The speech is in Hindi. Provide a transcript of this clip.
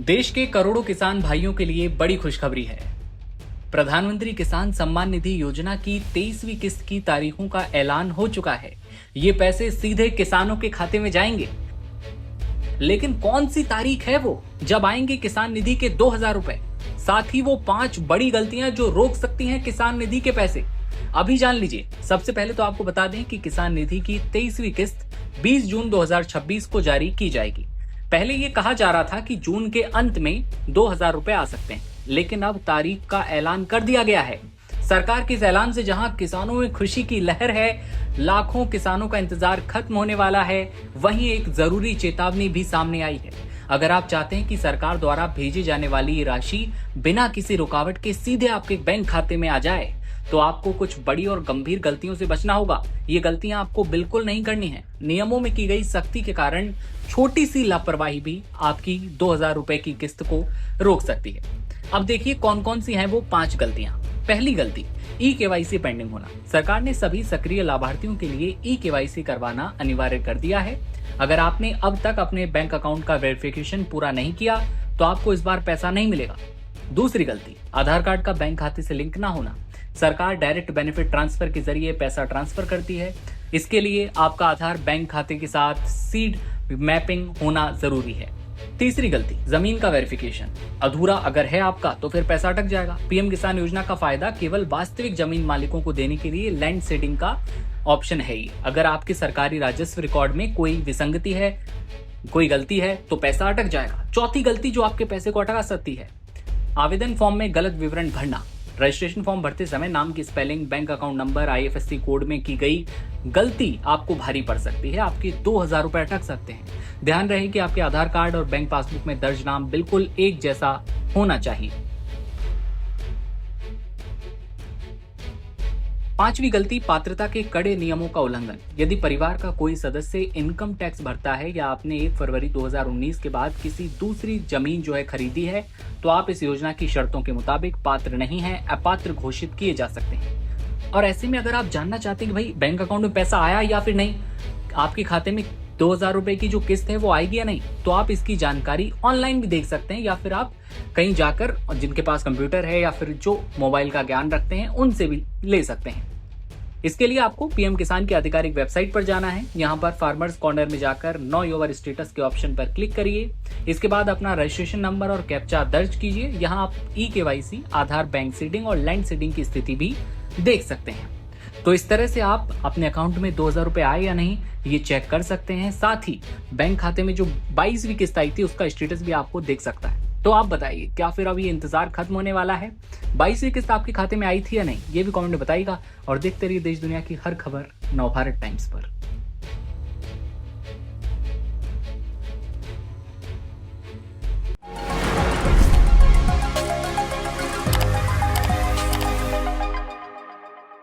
देश के करोड़ों किसान भाइयों के लिए बड़ी खुशखबरी है। प्रधानमंत्री किसान सम्मान निधि योजना की 23वीं किस्त की तारीखों का ऐलान हो चुका है। ये पैसे सीधे किसानों के खाते में जाएंगे। लेकिन कौन सी तारीख है वो जब आएंगे किसान निधि के 2000 रुपए, साथ ही वो 5 बड़ी गलतियां जो रोक सकती हैं किसान निधि के पैसे, अभी जान लीजिए। सबसे पहले तो आपको बता दें कि किसान निधि की 23वीं किस्त 20 जून 2026 को जारी की जाएगी। पहले ये कहा जा रहा था कि जून के अंत में 2000 रुपए आ सकते हैं, लेकिन अब तारीख का ऐलान कर दिया गया है। सरकार के इस ऐलान से जहां किसानों में खुशी की लहर है, लाखों किसानों का इंतजार खत्म होने वाला है, वहीं एक जरूरी चेतावनी भी सामने आई है। अगर आप चाहते हैं कि सरकार द्वारा भेजी जाने वाली ये राशि बिना किसी रुकावट के सीधे आपके बैंक खाते में आ जाए, तो आपको कुछ बड़ी और गंभीर गलतियों से बचना होगा। ये गलतियां आपको बिल्कुल नहीं करनी है। नियमों में की गई सख्ती के कारण छोटी सी लापरवाही भी आपकी 2000 रुपए की किस्त को रोक सकती है। अब देखिए कौन कौन सी हैं वो 5 गलतियां। पहली गलती, ई-केवाईसी पेंडिंग होना। सरकार ने सभी सक्रिय लाभार्थियों के लिए ई-केवाईसी करवाना अनिवार्य कर दिया है। अगर आपने अब तक अपने बैंक अकाउंट का वेरिफिकेशन पूरा नहीं किया तो आपको इस बार पैसा नहीं मिलेगा। दूसरी गलती, आधार कार्ड का बैंक खाते से लिंक ना होना। सरकार डायरेक्ट बेनिफिट ट्रांसफर के जरिए पैसा ट्रांसफर करती है। इसके लिए आपका आधार बैंक खाते के साथ सीड मैपिंग होना जरूरी है। तीसरी गलती, जमीन का वेरिफिकेशन अधूरा अगर है आपका तो फिर पैसा अटक जाएगा। पीएम किसान योजना का फायदा केवल वास्तविक जमीन मालिकों को देने के लिए लैंड सीडिंग का ऑप्शन है ही। अगर आपके सरकारी राजस्व रिकॉर्ड में कोई विसंगति है, कोई गलती है, तो पैसा अटक जाएगा। चौथी गलती जो आपके पैसे को अटका सकती है, आवेदन फॉर्म में गलत विवरण भरना। रजिस्ट्रेशन फॉर्म भरते समय नाम की spelling, bank account number, IFSC code में की गई गलती आपको भारी पड़ सकती है। आपके 2000 रुपए अटक सकते हैं। ध्यान रहे कि आपके आधार कार्ड और बैंक पासबुक में दर्ज नाम बिल्कुल एक जैसा होना चाहिए। पांचवी गलती, पात्रता के कड़े नियमों का उल्लंघन। यदि परिवार का कोई सदस्य इनकम टैक्स भरता है या आपने 1 फरवरी 2019 के बाद किसी दूसरी जमीन जो है खरीदी है, तो आप इस योजना की शर्तों के मुताबिक पात्र नहीं हैं, अपात्र घोषित किए जा सकते हैं। और ऐसे में अगर आप जानना चाहते हैं कि भाई बैंक अकाउंट में पैसा आया या फिर नहीं, आपके खाते में 2000 रुपए की जो किस्त है वो आएगी या नहीं, तो आप इसकी जानकारी ऑनलाइन भी देख सकते हैं, या फिर आप कहीं जाकर, जिनके पास कंप्यूटर है या फिर जो मोबाइल का ज्ञान रखते हैं, उनसे भी ले सकते हैं। इसके लिए आपको पीएम किसान की आधिकारिक वेबसाइट पर जाना है। यहाँ पर फार्मर्स कॉर्नर में जाकर नो योर स्टेटस के ऑप्शन पर क्लिक करिए। इसके बाद अपना रजिस्ट्रेशन नंबर और कैप्चा दर्ज कीजिए। यहाँ आप ई-केवाईसी, आधार, बैंक सीडिंग और लैंड सीडिंग की स्थिति भी देख सकते हैं। तो इस तरह से आप अपने अकाउंट में 2000 रुपए आए या नहीं ये चेक कर सकते हैं। साथ ही बैंक खाते में जो 22वीं किस्त आई थी उसका स्टेटस भी आपको देख सकता है। तो आप बताइए, क्या फिर अब ये इंतजार खत्म होने वाला है? 22वीं किस्त आपके खाते में आई थी या नहीं, ये भी कमेंट में बताइएगा। और देखते रहिए देश दुनिया की हर खबर नवभारत टाइम्स पर।